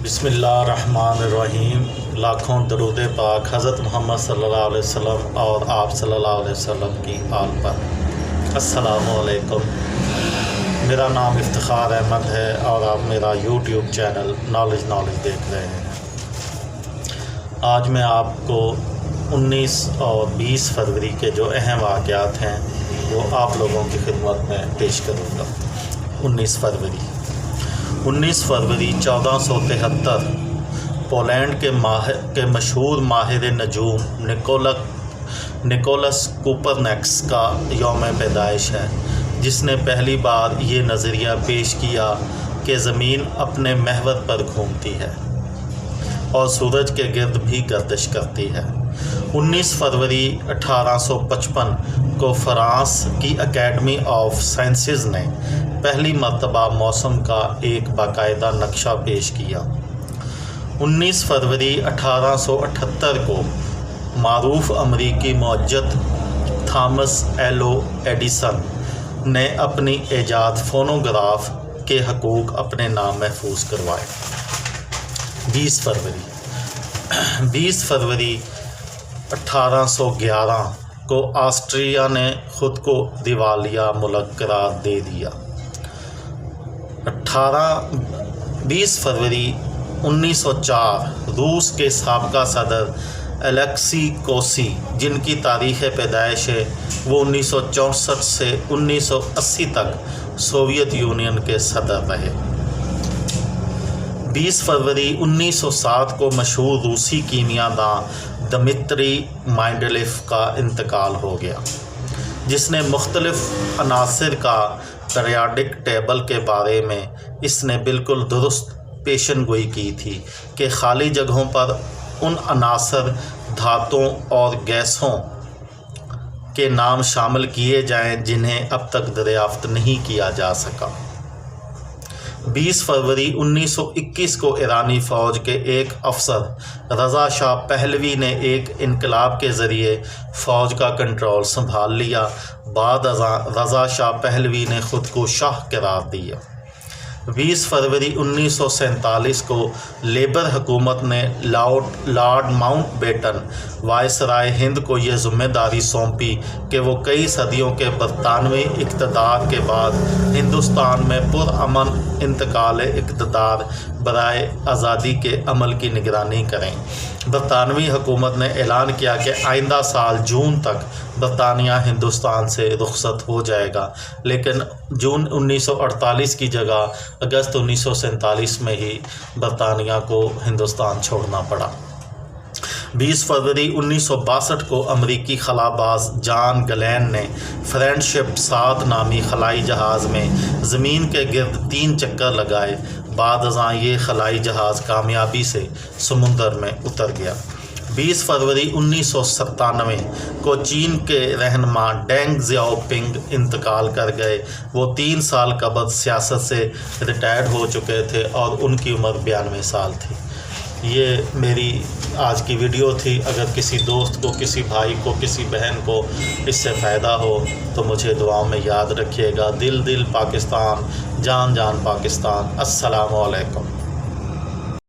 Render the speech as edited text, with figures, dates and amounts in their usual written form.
بسم اللہ الرحمن الرحیم۔ لاکھوں درود پاک حضرت محمد صلی اللہ علیہ وسلم اور آپ صلی اللہ علیہ وسلم کی آل پر۔ السلام علیکم۔ میرا نام افتخار احمد ہے اور آپ میرا یوٹیوب چینل نالج دیکھ رہے ہیں۔ آج میں آپ کو 19 اور 20 فروری کے جو اہم واقعات ہیں وہ آپ لوگوں کی خدمت میں پیش کروں گا۔ 19 فروری 1473 پولینڈ کے مشہور ماہر نجوم نکولس کوپرنیکس کا یوم پیدائش ہے، جس نے پہلی بار یہ نظریہ پیش کیا کہ زمین اپنے محور پر گھومتی ہے اور سورج کے گرد بھی گردش کرتی ہے۔ 19 فروری 1855 کو فرانس کی اکیڈمی آف سائنسز نے پہلی مرتبہ موسم کا ایک باقاعدہ نقشہ پیش کیا۔ 19 فروری 1878 کو معروف امریکی معجزہ تھامس ایڈیسن نے اپنی ایجاد فونوگراف کے حقوق اپنے نام محفوظ کروائے۔ 20 فروری 1811 کو آسٹریا نے خود کو دیوالیہ ملک قرار دے دیا۔ 20 فروری 1904 روس کے سابقہ صدر الیکسی کوسی، جن کی تاریخ پیدائش ہے وہ 1964 سے 1980 تک سوویت یونین کے صدر رہے۔ 20 فروری 1907 کو مشہور روسی کیمیاء داں دمتری مینڈلیف کا انتقال ہو گیا، جس نے مختلف عناصر کا پیریاڈک ٹیبل کے بارے میں اس نے بالکل درست پیشن گوئی کی تھی کہ خالی جگہوں پر ان عناصر، دھاتوں اور گیسوں کے نام شامل کیے جائیں جنہیں اب تک دریافت نہیں کیا جا سکا۔ 20 فروری 1921 کو ایرانی فوج کے ایک افسر رضا شاہ پہلوی نے ایک انقلاب کے ذریعے فوج کا کنٹرول سنبھال لیا۔ بعد ازاں رضا شاہ پہلوی نے خود کو شاہ قرار دیا۔ 20 فروری 1947 کو لیبر حکومت نے لارڈ ماؤنٹ بیٹن وائسرائے ہند کو یہ ذمہ داری سونپی کہ وہ کئی صدیوں کے برطانوی اقتدار کے بعد ہندوستان میں پرامن انتقال اقتدار برائے آزادی کے عمل کی نگرانی کریں۔ برطانوی حکومت نے اعلان کیا کہ آئندہ سال جون تک برطانیہ ہندوستان سے رخصت ہو جائے گا، لیکن جون 1948 کی جگہ اگست 1947 میں ہی برطانیہ کو ہندوستان چھوڑنا پڑا۔ 20 فروری 1962 کو امریکی خلا باز جان گلین نے فرینڈشپ 7 نامی خلائی جہاز میں زمین کے گرد 3 چکر لگائے۔ بعد ازاں یہ خلائی جہاز کامیابی سے سمندر میں اتر گیا۔ 20 فروری 1997 کو چین کے رہنما ڈینگ زیاؤ پنگ انتقال کر گئے۔ وہ 3 سال قبل سیاست سے ریٹائرڈ ہو چکے تھے اور ان کی عمر 92 سال تھی۔ یہ میری آج کی ویڈیو تھی۔ اگر کسی دوست کو، کسی بھائی کو، کسی بہن کو اس سے فائدہ ہو تو مجھے دعاؤں میں یاد رکھیے گا۔ دل پاکستان، جان پاکستان۔ السلام علیکم۔